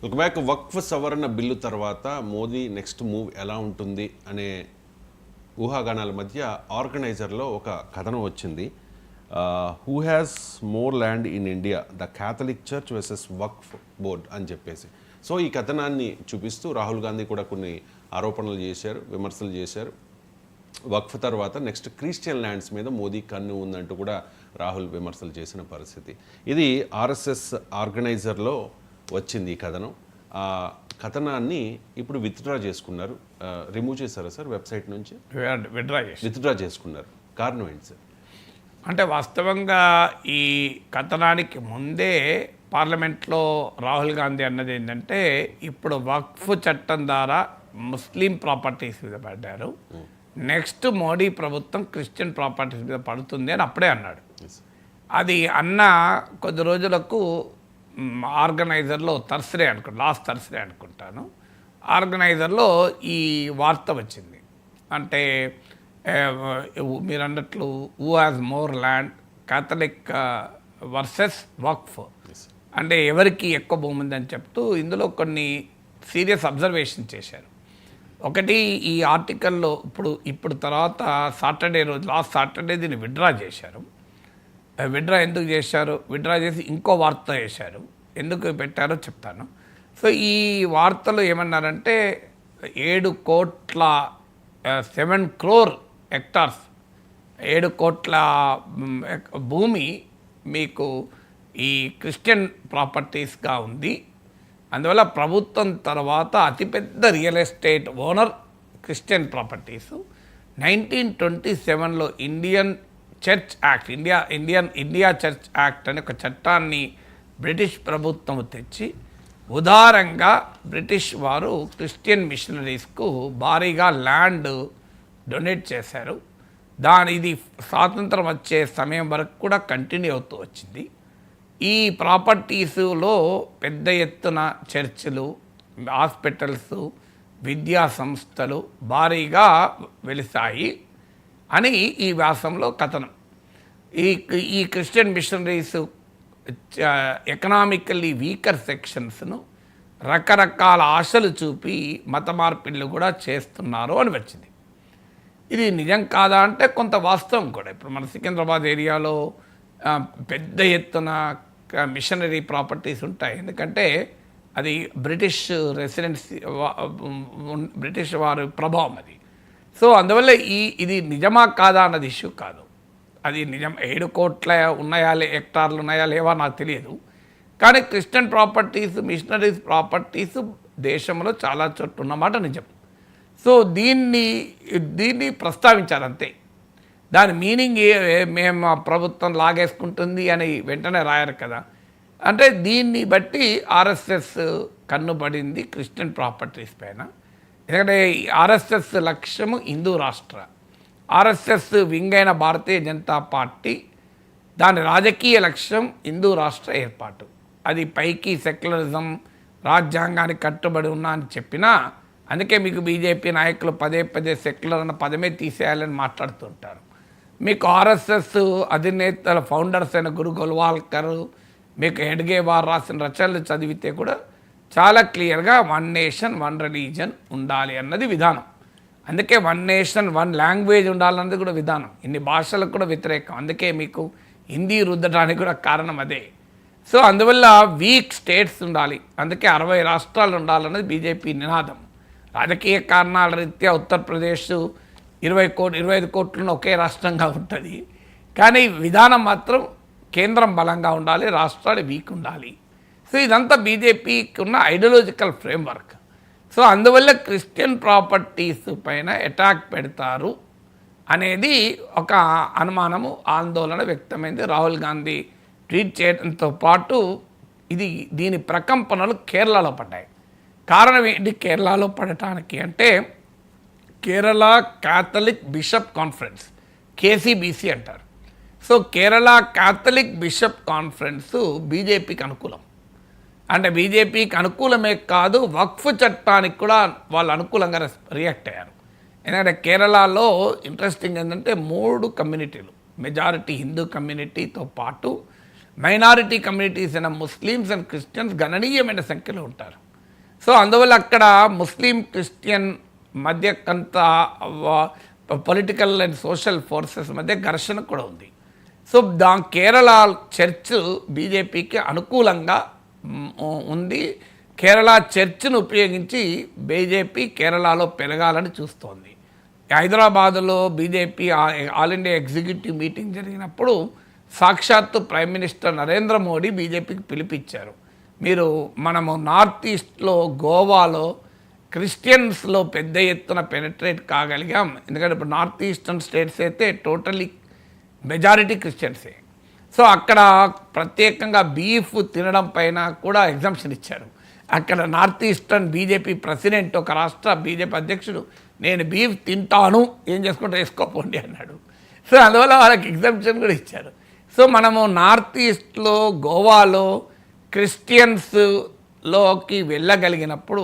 Welcome back. వక్ఫ్ సవరణ bill తర్వాత Modi next move ఎలా ఉంటుంది అనే ఊహాగానాల మధ్య ఆర్గనైజర్లో ఒక కథనం వచ్చింది. Who has more land in India, the Catholic church versus Waqf board అని చెప్పేసి. సో ఈ కథనాన్ని చూపిస్తూ రాహుల్ గాంధీ కూడా కొన్ని ఆరోపణలు చేశారు, విమర్శలు చేశారు. వక్ఫ్ తర్వాత నెక్స్ట్ క్రిస్టియన్ ల్యాండ్స్ మీద మోదీ కన్ను ఉందంటూ కూడా రాహుల్ విమర్శలు చేసిన పరిస్థితి. ఇది ఆర్ఎస్ఎస్ ఆర్గనైజర్లో వచ్చింది ఈ కథనం. ఆ కథనాన్ని ఇప్పుడు విత్డ్రా చేసుకున్నారు. రిమూవ్ చేశారా సార్ వెబ్సైట్ నుంచి? విత్డ్రా చేసుకున్నారు. కారణం ఏంటి సార్? అంటే వాస్తవంగా ఈ కథనానికి ముందే పార్లమెంట్లో రాహుల్ గాంధీ అన్నది ఏంటంటే, ఇప్పుడు వక్ఫ్ చట్టం ద్వారా ముస్లిం ప్రాపర్టీస్ మీద పడ్డారు, నెక్స్ట్ మోడీ ప్రభుత్వం క్రిస్టియన్ ప్రాపర్టీస్ మీద పడుతుంది అని అప్పుడే అన్నాడు. అది అన్న కొద్ది రోజులకు ఆర్గనైజర్లో లాస్ట్ థర్స్డే అనుకుంటాను, ఆర్గనైజర్లో ఈ వార్త వచ్చింది. అంటే మీరు అన్నట్లు who has more land, Catholic versus Waqf, అంటే ఎవరికి ఎక్కువ భూమి ఉందని చెప్తూ ఇందులో కొన్ని సీరియస్ అబ్జర్వేషన్ చేశారు. ఒకటి, ఈ ఆర్టికల్లో ఇప్పుడు తర్వాత సాటర్డే రోజు, లాస్ట్ సాటర్డే దీన్ని విత్డ్రా చేశారు. విత్డ్రా ఎందుకు చేశారు? విత్డ్రా చేసి ఇంకో వార్త చేశారు. ఎందుకు పెట్టారో చెప్తాను. సో ఈ వార్తలు ఏమన్నారంటే 7 కోట్ల 7 crore హెక్టార్స్, 7 కోట్ల భూమి మీకు ఈ క్రిస్టియన్ ప్రాపర్టీస్గా ఉంది. అందువల్ల ప్రభుత్వం తర్వాత అతిపెద్ద real estate owner Christian properties. 1927లో Indian church act, India church act అనే ఒక చట్టాన్ని బ్రిటిష్ ప్రభుత్వం తెచ్చి ఉదారంగా బ్రిటిష్ వారు క్రిస్టియన్ మిషనరీస్కు భారీగా ల్యాండ్ డొనేట్ చేశారు. ఇది స్వాతంత్రం వచ్చే సమయం వరకు కూడా కంటిన్యూ అవుతూ వచ్చింది. ఈ ప్రాపర్టీసులో పెద్ద ఎత్తున చర్చిలు, హాస్పిటల్స్, విద్యా సంస్థలు భారీగా వెలిసాయి అని ఈ వ్యాసంలో కథనం. ఈ క్రిస్టియన్ మిషనరీస్ ఎకనామికల్లీ వీకర్ సెక్షన్స్ను రకరకాల ఆశలు చూపి మత మార్పిళ్ళు కూడా చేస్తున్నారు అని వచ్చింది. ఇది నిజం కాదా అంటే కొంత వాస్తవం కూడా. ఇప్పుడు మన సికింద్రాబాద్ ఏరియాలో పెద్ద ఎత్తున మిషనరీ ప్రాపర్టీస్ ఉంటాయి. ఎందుకంటే అది బ్రిటిష్ రెసిడెన్సీ, బ్రిటిష్ వారి ప్రభావం అది. సో అందువల్ల ఇది నిజమా కాదా అన్నది ఇష్యూ కాదు. అది నిజం. 7 కోట్ల ఉన్నాయా, హెక్టార్లు ఉన్నాయా లేవా నాకు తెలియదు. కానీ క్రిస్టియన్ ప్రాపర్టీస్, మిషనరీస్ ప్రాపర్టీస్ దేశంలో చాలా చోట్ల ఉన్నమాట నిజం. సో దీన్ని ప్రస్తావించారు అంతే. దాని మీనింగ్ మేము ప్రభుత్వం లాగేసుకుంటుంది అని వెంటనే రాయరు కదా. అంటే దీన్ని బట్టి ఆర్ఎస్ఎస్ కన్నుబడింది క్రిస్టియన్ ప్రాపర్టీస్ పైన. ఎందుకంటే ఆర్ఎస్ఎస్ లక్ష్యము హిందూ రాష్ట్ర, ఆర్ఎస్ఎస్ వింగ్ అయిన భారతీయ జనతా పార్టీ దాని రాజకీయ లక్ష్యం హిందూ రాష్ట్ర ఏర్పాటు. అది పైకి సెక్యులరిజం, రాజ్యాంగానికి కట్టుబడి ఉన్నా అని చెప్పినా, అందుకే మీకు బీజేపీ నాయకులు పదే సెక్యులర్ అన్న పదమే తీసేయాలని మాట్లాడుతుంటారు. మీకు ఆర్ఎస్ఎస్ అధినేతల ఫౌండర్స్ అయిన గురు గోల్వాల్కర్, మీకు హెడ్గేవార్ రాసిన రచనలు చదివితే కూడా చాలా క్లియర్గా 1 నేషన్ 1 రిలీజన్ ఉండాలి అన్నది విధానం. అందుకే 1 నేషన్ 1 లాంగ్వేజ్ ఉండాలన్నది కూడా విధానం. ఇన్ని భాషలకు కూడా వ్యతిరేకం. అందుకే మీకు హిందీ రుద్దడానికి కూడా కారణం అదే. సో అందువల్ల వీక్ స్టేట్స్ ఉండాలి, అందుకే 60 రాష్ట్రాలు ఉండాలన్నది బీజేపీ నినాదం. రాజకీయ కారణాల రీత్యా ఉత్తరప్రదేశ్ 25 కోట్లను ఒకే రాష్ట్రంగా ఉంటుంది. కానీ విధానం మాత్రం కేంద్రం బలంగా ఉండాలి, రాష్ట్రాలు వీక్ ఉండాలి. సో ఇదంతా బీజేపీకి ఉన్న ఐడియాలజికల్ ఫ్రేమ్వర్క్. సో అందువల్ల క్రిస్టియన్ ప్రాపర్టీస్ పైన అటాక్ పెడతారు అనేది ఒక అనుమానము, ఆందోళన వ్యక్తమైంది. రాహుల్ గాంధీ ట్వీట్ చేయడంతో పాటు దీని ప్రకంపనలు కేరళలో పడ్డాయి. కారణం ఏంటి కేరళలో పడటానికి అంటే, కేరళ క్యాథలిక్ బిషప్ కాన్ఫరెన్స్, కేసీబీసీ అంటారు. So Kerala Catholic bishop conference బీజేపీకి అనుకూలం. అంటే బీజేపీకి అనుకూలమే కాదు, వక్ఫ్ చట్టానికి కూడా వాళ్ళు అనుకూలంగా రియాక్ట్ అయ్యారు. ఎందుకంటే కేరళలో ఇంట్రెస్టింగ్ ఏంటంటే 3 కమ్యూనిటీలు, మెజారిటీ హిందూ కమ్యూనిటీతో పాటు మైనారిటీ కమ్యూనిటీస్ అయిన ముస్లిమ్స్ అండ్ క్రిస్టియన్స్ గణనీయమైన సంఖ్యలో ఉంటారు. సో అందువల్ల అక్కడ ముస్లిం క్రిస్టియన్ మధ్య కొంత పొలిటికల్ అండ్ సోషల్ ఫోర్సెస్ మధ్య ఘర్షణ కూడా ఉంది. సో కేరళ చర్చ్ బీజేపీకి అనుకూలంగా ఉంది. కేరళ చర్చ్ను ఉపయోగించి బీజేపీ కేరళలో పెరగాలని చూస్తోంది. హైదరాబాదులో BJP all India executive meeting జరిగినప్పుడు సాక్షాత్తు ప్రైమ్ మినిస్టర్ నరేంద్ర మోడీ బీజేపీకి పిలిపించారు. మనము నార్త్ ఈస్ట్లో గోవాలో క్రిస్టియన్స్లో పెద్ద ఎత్తున పెనట్రేట్ కాగలిగాం. ఎందుకంటే ఇప్పుడు నార్త్ ఈస్టర్న్ స్టేట్స్ అయితే టోటలీ మెజారిటీ క్రిస్టియన్సే. సో అక్కడ ప్రత్యేకంగా బీఫ్ తినడం పైన కూడా ఎగ్జంప్షన్ ఇచ్చారు. అక్కడ నార్త్ ఈస్టర్న్ బీజేపీ ప్రెసిడెంట్, ఒక రాష్ట్ర బీజేపీ అధ్యక్షుడు, నేను బీఫ్ తింటాను, ఏం చేసుకుంటే వేసుకోపోండి అన్నాడు. సో అందువల్ల వాళ్ళకి ఎగ్జంప్షన్ కూడా ఇచ్చారు. సో మనము నార్త్ ఈస్ట్లో గోవాలో క్రిస్టియన్స్లోకి వెళ్ళగలిగినప్పుడు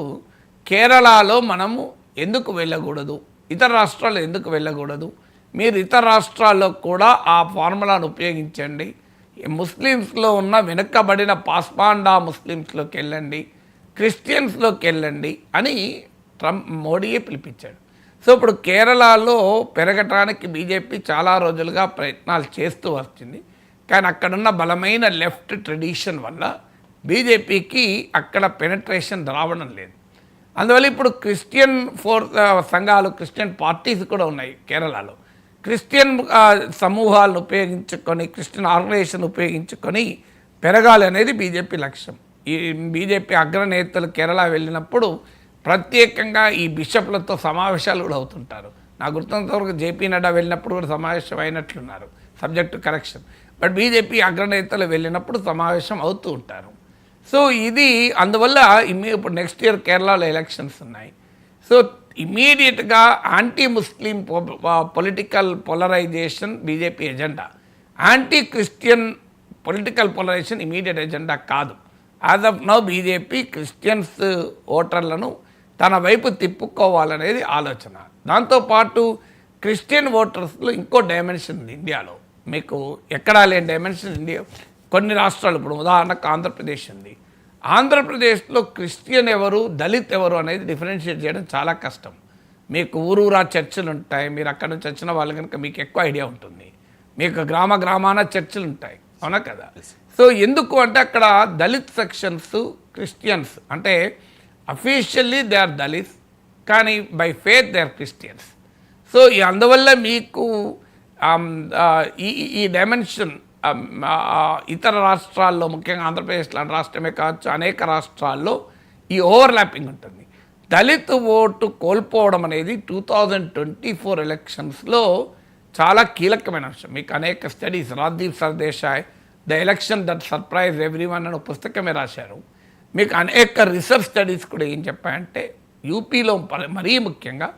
కేరళలో మనము ఎందుకు వెళ్ళకూడదు, ఇతర రాష్ట్రాలు ఎందుకు వెళ్ళకూడదు? మీరు ఇతర రాష్ట్రాల్లో కూడా ఆ ఫార్ములాను ఉపయోగించండి. ముస్లిమ్స్లో ఉన్న వెనుకబడిన పాస్పాండా ముస్లిమ్స్లోకి వెళ్ళండి, క్రిస్టియన్స్లోకి వెళ్ళండి అని మోడీయే పిలిపించాడు. సో ఇప్పుడు కేరళలో పెరగటానికి బీజేపీ చాలా రోజులుగా ప్రయత్నాలు చేస్తూ వచ్చింది. కానీ అక్కడున్న బలమైన లెఫ్ట్ ట్రెడిషన్ వల్ల బీజేపీకి అక్కడ పెనట్రేషన్ రావడం లేదు. అందువల్ల ఇప్పుడు క్రిస్టియన్ సంఘాలు, క్రిస్టియన్ పార్టీస్ కూడా ఉన్నాయి కేరళలో. క్రిస్టియన్ సమూహాలను ఉపయోగించుకొని, క్రిస్టియన్ ఆర్గనైజేషన్ ఉపయోగించుకొని పెరగాలి అనేది బీజేపీ లక్ష్యం. ఈ బీజేపీ అగ్రనేతలు కేరళ వెళ్ళినప్పుడు ప్రత్యేకంగా ఈ బిషప్లతో సమావేశాలు కూడా అవుతుంటారు. నాకు గుర్తున్నంతవరకు జేపీ నడ్డా వెళ్ళినప్పుడు కూడా సమావేశం అయినట్లున్నారు, సబ్జెక్టు కరెక్షన్. బట్ బీజేపీ అగ్రనేతలు వెళ్ళినప్పుడు సమావేశం అవుతూ ఉంటారు. సో ఇది అందువల్ల ఇప్పుడు నెక్స్ట్ ఇయర్ కేరళలో ఎలక్షన్స్ ఉన్నాయి. సో ఇమీడియట్గా anti Muslim political polarisation BJP agenda, anti Christian political polarisation immediate agenda కాదు. As of now BJP Christians ఓటర్లను తన వైపు తిప్పుకోవాలనేది ఆలోచన. దాంతోపాటు క్రిస్టియన్ ఓటర్స్లో ఇంకో డైమెన్షన్ ఉంది ఇండియాలో. మీకు ఎక్కడా లేని డైమెన్షన్ ఇండియా కొన్ని రాష్ట్రాలు, ఇప్పుడు ఉదాహరణకు ఆంధ్రప్రదేశ్ ఉంది. ఆంధ్రప్రదేశ్లో క్రిస్టియన్ ఎవరు, దళిత్ ఎవరు అనేది డిఫరెన్షియేట్ చేయడం చాలా కష్టం. మీకు ఊరూరా చర్చిలు ఉంటాయి, మీరు అక్కడ నుంచి వచ్చిన వాళ్ళు కనుక మీకు ఎక్కువ ఐడియా ఉంటుంది. మీకు గ్రామాన చర్చిలు ఉంటాయి, అవునా కదా? సో ఎందుకు అంటే అక్కడ దళిత్ సెక్షన్స్, క్రిస్టియన్స్ అంటే అఫీషియల్లీ దే ఆర్ దళిత్స్, కానీ by faith they are Christians. So అందువల్ల మీకు ఈ డైమెన్షన్ ఇతర రాష్ట్రాల్లో, ముఖ్యంగా ఆంధ్రప్రదేశ్ లాంటి రాష్ట్రమే కావచ్చు, అనేక రాష్ట్రాల్లో ఈ ఓవర్లాపింగ్ ఉంటుంది. దళిత్ ఓటు కోల్పోవడం అనేది 2024 ఎలక్షన్స్లో చాలా కీలకమైన అంశం. మీకు అనేక studies, Rajdeep Sardesai the election that surprise everyone అని పుస్తకమే రాశారు. మీకు అనేక రీసెర్చ్ స్టడీస్ కూడా ఏం చెప్పాయంటే యూపీలో మరీ ముఖ్యంగా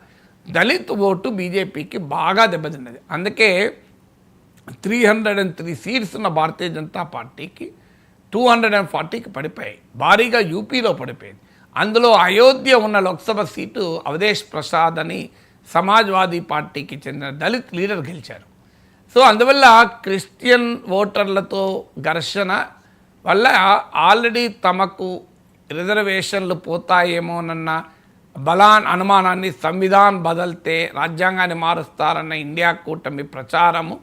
దళిత్ ఓటు బీజేపీకి బాగా దెబ్బతిన్నది. అందుకే 303 సీట్స్ ఉన్న భారతీయ జనతా పార్టీకి 240కి పడిపోయాయి. భారీగా యూపీలో పడిపోయింది. అందులో అయోధ్య ఉన్న లోక్సభ సీటు అవధేష్ ప్రసాద్ అని సమాజ్వాదీ పార్టీకి చెందిన దళిత్ లీడర్ గెలిచారు. సో అందువల్ల క్రిస్టియన్ ఓటర్లతో ఘర్షణ వల్ల ఆల్రెడీ తమకు రిజర్వేషన్లు పోతాయేమోనన్న అనుమానాన్ని సంవిధాన్ బదల్తే రాజ్యాంగాన్ని మారుస్తారన్న ఇండియా కూటమి ప్రచారము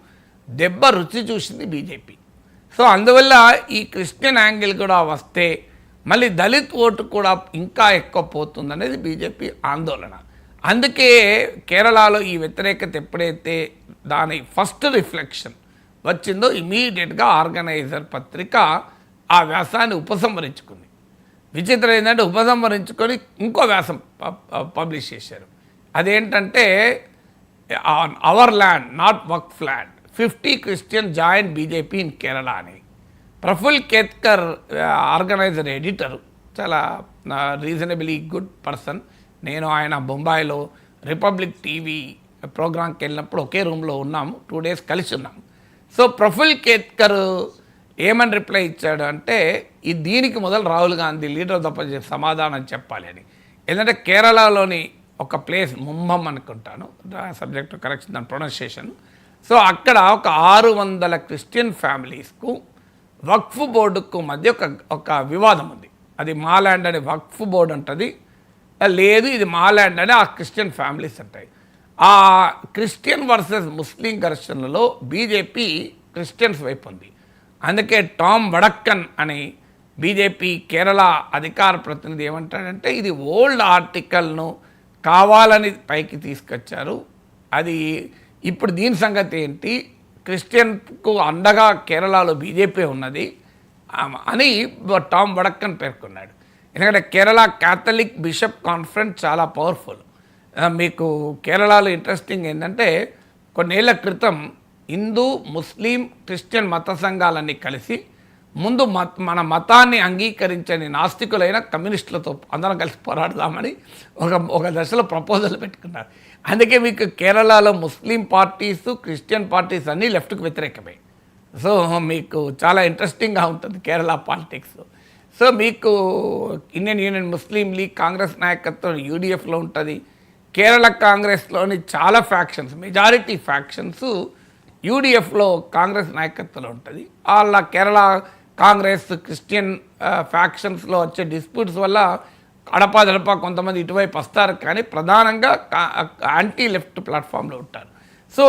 దెబ్బ రుచి చూసింది బీజేపీ. సో అందువల్ల ఈ క్రిస్టియన్ యాంగిల్ కూడా వస్తే మళ్ళీ దళిత్ ఓటు కూడా ఇంకా ఎక్కువ పోతుందనేది బీజేపీ ఆందోళన. అందుకే కేరళలో ఈ వ్యతిరేకత ఎప్పుడైతే దాని ఫస్ట్ రిఫ్లెక్షన్ వచ్చిందో ఇమీడియట్గా ఆర్గనైజర్ పత్రిక ఆ వ్యాసాన్ని ఉపసంహరించుకుంది. విచిత్రం ఏంటంటే ఉపసంహరించుకొని ఇంకో వ్యాసం పబ్లిష్ చేశారు. అదేంటంటే our land not waqf land, 50 Christian join BJP in Kerala అని. ప్రఫుల్ కేత్కర్ ఆర్గనైజర్ ఎడిటర్, చాలా రీజనబుల్లీ గుడ్ పర్సన్. నేను ఆయన బొంబాయిలో రిపబ్లిక్ టీవీ ప్రోగ్రాంకి వెళ్ళినప్పుడు ఒకే రూమ్లో ఉన్నాము, 2 days కలిసి ఉన్నాము. సో ప్రఫుల్ కేత్కర్ ఏమని రిప్లై ఇచ్చాడు అంటే దీనికి మొదలు రాహుల్ గాంధీ లీడర్ తప్ప సమాధానం చెప్పాలి అని. ఎందుకంటే కేరళలోని ఒక ప్లేస్ ముంబం అనుకుంటాను, సబ్జెక్ట్ కరెక్షన్ దాని ప్రొనౌన్సియేషన్. సో అక్కడ ఒక 600 క్రిస్టియన్ ఫ్యామిలీస్కు వక్ఫ్ బోర్డుకు మధ్య ఒక వివాదం ఉంది. అది మా ల్యాండ్ అని వక్ఫ్ బోర్డు ఉంటుంది, లేదు ఇది మా ల్యాండ్ అని ఆ క్రిస్టియన్ ఫ్యామిలీస్ అంటాయి. ఆ క్రిస్టియన్ వర్సెస్ ముస్లిం ఘర్షణలో బీజేపీ క్రిస్టియన్స్ వైపు ఉంది. అందుకే టామ్ వడక్కన్ అని బీజేపీ కేరళ అధికార ప్రతినిధి ఏమంటాడంటే ఇది ఓల్డ్ ఆర్టికల్ను కావాలని పైకి తీసుకొచ్చారు, అది ఇప్పుడు దీని సంగతి ఏంటి, క్రిస్టియన్కు అండగా కేరళలో బీజేపీ ఉన్నది అని టామ్ వడక్కన్ పేర్కొన్నాడు. ఎందుకంటే కేరళ క్యాథలిక్ బిషప్ కాన్ఫరెన్స్ చాలా పవర్ఫుల్. మీకు కేరళలో ఇంట్రెస్టింగ్ ఏంటంటే కొన్నేళ్ల క్రితం హిందూ ముస్లిం క్రిస్టియన్ మత సంఘాలన్నీ కలిసి ముందు మన మతాన్ని అంగీకరించని నాస్తికులైన కమ్యూనిస్టులతో అందరం కలిసి పోరాడదామని ఒక దశలో ప్రపోజల్ పెట్టుకున్నారు. అందుకే మీకు కేరళలో ముస్లిం పార్టీసు క్రిస్టియన్ పార్టీస్ అన్నీ లెఫ్ట్కు వ్యతిరేకమే. సో మీకు చాలా ఇంట్రెస్టింగ్గా ఉంటుంది కేరళ పాలిటిక్స్. సో మీకు ఇండియన్ యూనియన్ ముస్లిం లీగ్ కాంగ్రెస్ నాయకత్వం యూడిఎఫ్లో ఉంటుంది. కేరళ కాంగ్రెస్లోని చాలా ఫ్యాక్షన్స్, మెజారిటీ ఫ్యాక్షన్స్ యూడిఎఫ్లో కాంగ్రెస్ నాయకత్వంలో ఉంటుంది. వాళ్ళ కేరళ కాంగ్రెస్ క్రిస్టియన్ ఫ్యాక్షన్స్లో వచ్చే డిస్ప్యూట్స్ వల్ల అడపాదడపా కొంతమంది ఇటువైపు వస్తారు, కానీ ప్రధానంగా యాంటీ లెఫ్ట్ ప్లాట్ఫామ్లో ఉంటారు. సో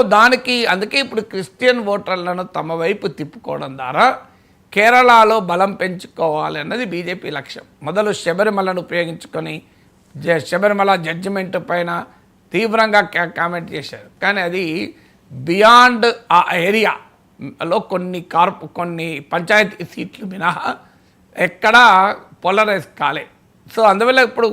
అందుకే ఇప్పుడు క్రిస్టియన్ ఓటర్లను తమ వైపు తిప్పుకోవడం ద్వారా కేరళలో బలం పెంచుకోవాలి అన్నది బీజేపీ లక్ష్యం. మొదలు శబరిమలను ఉపయోగించుకొని శబరిమల జడ్జిమెంట్ పైన తీవ్రంగా కామెంట్ చేశారు, కానీ అది బియాండ్ ఆ ఏరియాలో కొన్ని పంచాయతీ సీట్లు మినహా ఎక్కడా పోలరైజ్ కాలే. సో అందువల్ల ఇప్పుడు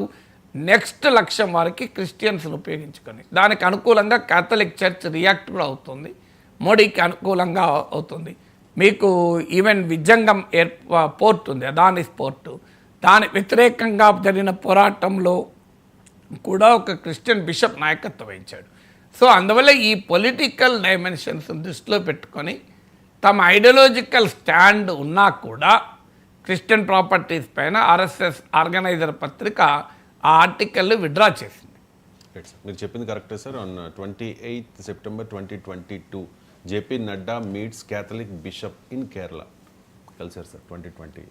నెక్స్ట్ లక్ష్యం వారికి క్రిస్టియన్స్ను ఉపయోగించుకొని దానికి అనుకూలంగా క్యాథలిక్ చర్చ్ రియాక్ట్ కూడా అవుతుంది, మోడీకి అనుకూలంగా అవుతుంది. మీకు ఈవెన్ విజంగం పోర్ట్ ఉంది, అదానిస్ పోర్టు, దాని వ్యతిరేకంగా జరిగిన పోరాటంలో కూడా ఒక క్రిస్టియన్ బిషప్ నాయకత్వం వహించాడు. సో అందువల్ల ఈ పొలిటికల్ డైమెన్షన్స్ దృష్టిలో పెట్టుకొని తమ ఐడియాలజికల్ స్టాండ్ ఉన్నా కూడా క్రిస్టియన్ ప్రాపర్టీస్ పైన ఆర్ఎస్ఎస్ ఆర్గనైజర్ పత్రిక ఆ ఆర్టికల్ విడ్రా చేసింది. రైట్ సార్, మీరు చెప్పింది కరెక్టే sir. On 28 September 2022 JP Nadda meets Catholic bishop in Kerala కలిసారు సార్ 2020.